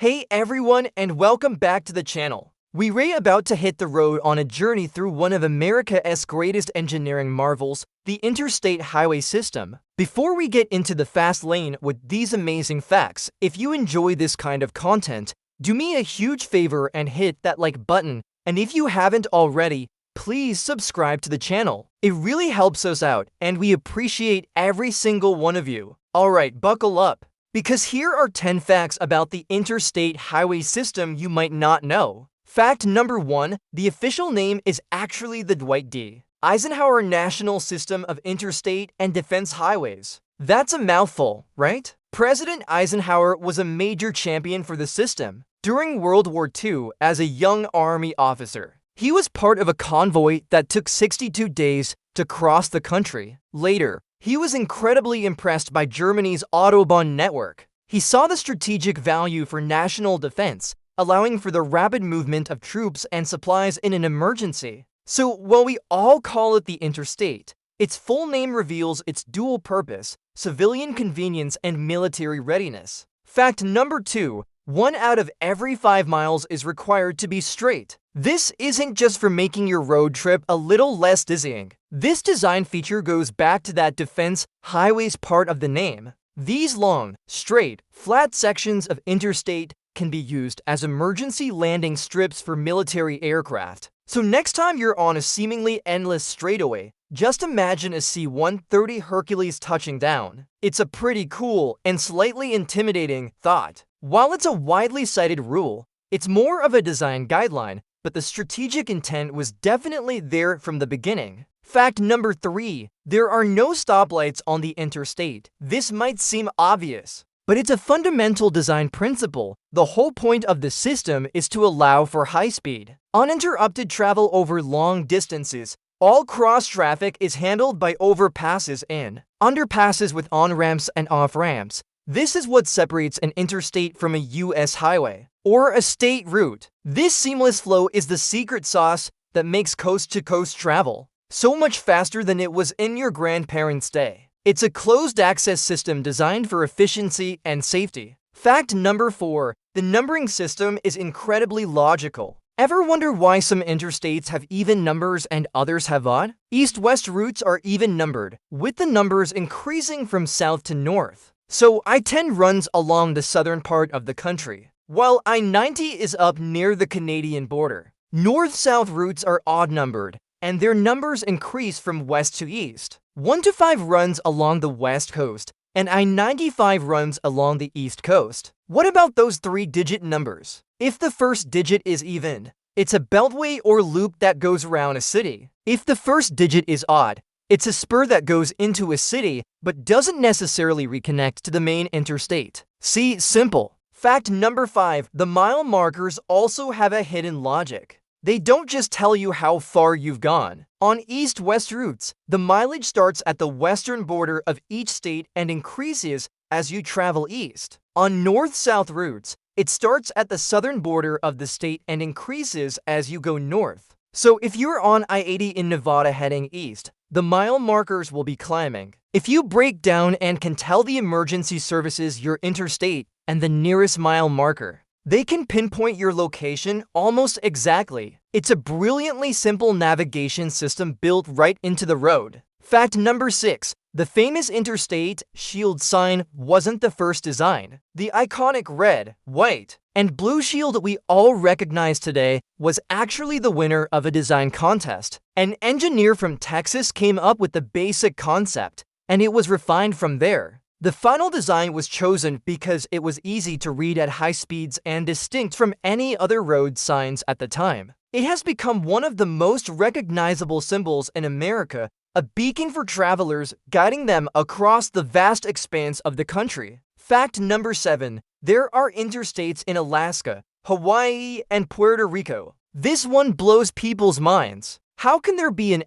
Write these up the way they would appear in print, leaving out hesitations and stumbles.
Hey everyone, and welcome back to the channel. We're about to hit the road on a journey through one of America's greatest engineering marvels, the Interstate Highway System. Before we get into the fast lane with these amazing facts, if you enjoy this kind of content, do me a huge favor and hit that like button, and if you haven't already, please subscribe to the channel. It really helps us out, and we appreciate every single one of you. Alright, buckle up, because here are 10 facts about the Interstate Highway System you might not know. Fact number 1, the official name is actually the Dwight D. Eisenhower National System of Interstate and Defense Highways. That's a mouthful, right? President Eisenhower was a major champion for the system during World War II as a young Army officer. He was part of a convoy that took 62 days to cross the country. Later, he was incredibly impressed by Germany's Autobahn network. He saw the strategic value for national defense, allowing for the rapid movement of troops and supplies in an emergency. So while we all call it the Interstate, its full name reveals its dual purpose, civilian convenience and military readiness. Fact number 2, 1 out of every 5 miles is required to be straight. This isn't just for making your road trip a little less dizzying. This design feature goes back to that defense highways part of the name. These long, straight, flat sections of interstate can be used as emergency landing strips for military aircraft. So next time you're on a seemingly endless straightaway, just imagine a C-130 Hercules touching down. It's a pretty cool and slightly intimidating thought. While it's a widely cited rule, it's more of a design guideline, but the strategic intent was definitely there from the beginning. Fact number 3, there are no stoplights on the interstate. This might seem obvious, but it's a fundamental design principle. The whole point of the system is to allow for high-speed, uninterrupted travel over long distances. All cross-traffic is handled by overpasses and underpasses with on-ramps and off-ramps. This is what separates an interstate from a U.S. highway or a state route. This seamless flow is the secret sauce that makes coast-to-coast travel so much faster than it was in your grandparents' day. It's a closed-access system designed for efficiency and safety. Fact number 4, the numbering system is incredibly logical. Ever wonder why some interstates have even numbers and others have odd? East-west routes are even numbered, with the numbers increasing from south to north. So I-10 runs along the southern part of the country, while I-90 is up near the Canadian border. North-south routes are odd-numbered, and their numbers increase from west to east. 1 to 5 runs along the west coast, and I-95 runs along the east coast. What about those 3-digit numbers? If the first digit is even, it's a beltway or loop that goes around a city. If the first digit is odd, it's a spur that goes into a city but doesn't necessarily reconnect to the main interstate. See, simple. Fact number 5, the mile markers also have a hidden logic. They don't just tell you how far you've gone. On east-west routes, the mileage starts at the western border of each state and increases as you travel east. On north-south routes, it starts at the southern border of the state and increases as you go north. So if you're on I-80 in Nevada heading east, the mile markers will be climbing. If you break down and can tell the emergency services your interstate and the nearest mile marker, they can pinpoint your location almost exactly. It's a brilliantly simple navigation system built right into the road. Fact number 6, the famous interstate shield sign wasn't the first design. The iconic red, white, and blue shield we all recognize today was actually the winner of a design contest. An engineer from Texas came up with the basic concept, and it was refined from there. The final design was chosen because it was easy to read at high speeds and distinct from any other road signs at the time. It has become one of the most recognizable symbols in America, a beacon for travelers guiding them across the vast expanse of the country. Fact number 7, there are interstates in Alaska, Hawaii, and Puerto Rico. This one blows people's minds. How can there be an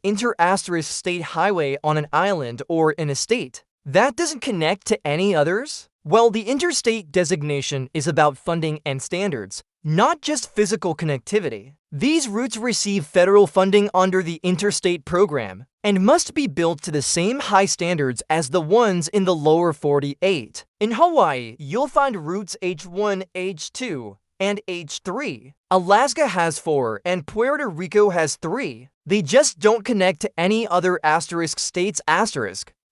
inter-state highway on an island or in a state that doesn't connect to any others? Well, the interstate designation is about funding and standards, not just physical connectivity. These routes receive federal funding under the Interstate Program, and must be built to the same high standards as the ones in the lower 48. In Hawaii, you'll find routes H1, H2, and H3. Alaska has 4, and Puerto Rico has 3. They just don't connect to any other states.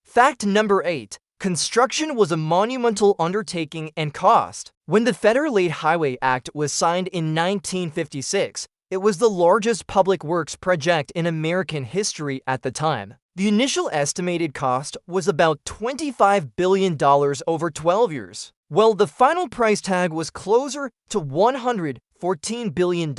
Fact number 8. Construction was a monumental undertaking and cost. When the Federal Highway Act was signed in 1956, it was the largest public works project in American history at the time. The initial estimated cost was about $25 billion over 12 years. Well, the final price tag was closer to $114 billion,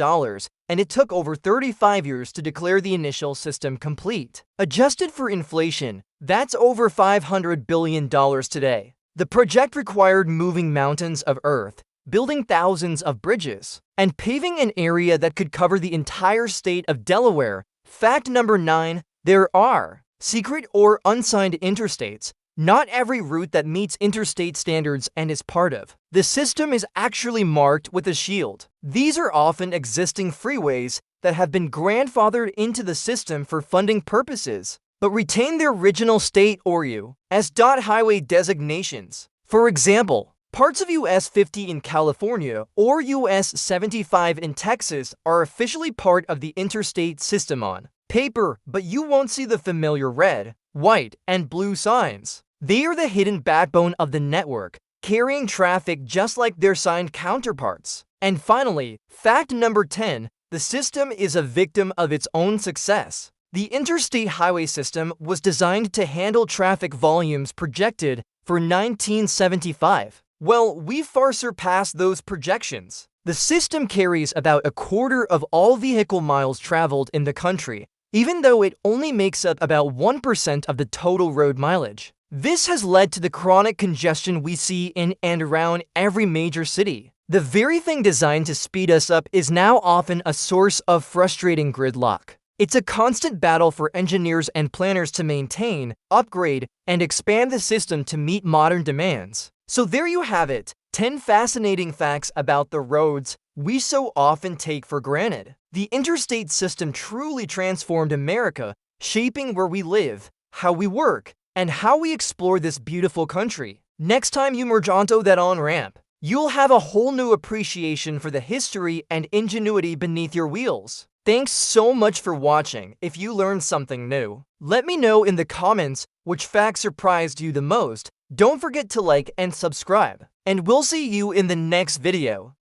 and it took over 35 years to declare the initial system complete. Adjusted for inflation, that's over $500 billion today. The project required moving mountains of earth, building thousands of bridges, and paving an area that could cover the entire state of Delaware. Fact number 9. There are secret or unsigned interstates. Not every route that meets interstate standards and is part of the system is actually marked with a shield. These are often existing freeways that have been grandfathered into the system for funding purposes, but retain their original state or U.S. highway designations. For example, parts of US 50 in California or US 75 in Texas are officially part of the interstate system on paper, but you won't see the familiar red, white, and blue signs. They are the hidden backbone of the network, carrying traffic just like their signed counterparts. And finally, fact number 10, the system is a victim of its own success. The Interstate Highway System was designed to handle traffic volumes projected for 1975. Well, we've far surpassed those projections. The system carries about a quarter of all vehicle miles traveled in the country, even though it only makes up about 1% of the total road mileage. This has led to the chronic congestion we see in and around every major city. The very thing designed to speed us up is now often a source of frustrating gridlock. It's a constant battle for engineers and planners to maintain, upgrade, and expand the system to meet modern demands. So there you have it, 10 fascinating facts about the roads we so often take for granted. The interstate system truly transformed America, shaping where we live, how we work, and how we explore this beautiful country. Next time you merge onto that on-ramp, you'll have a whole new appreciation for the history and ingenuity beneath your wheels. Thanks so much for watching. If you learned something new, let me know in the comments which fact surprised you the most. Don't forget to like and subscribe, and we'll see you in the next video.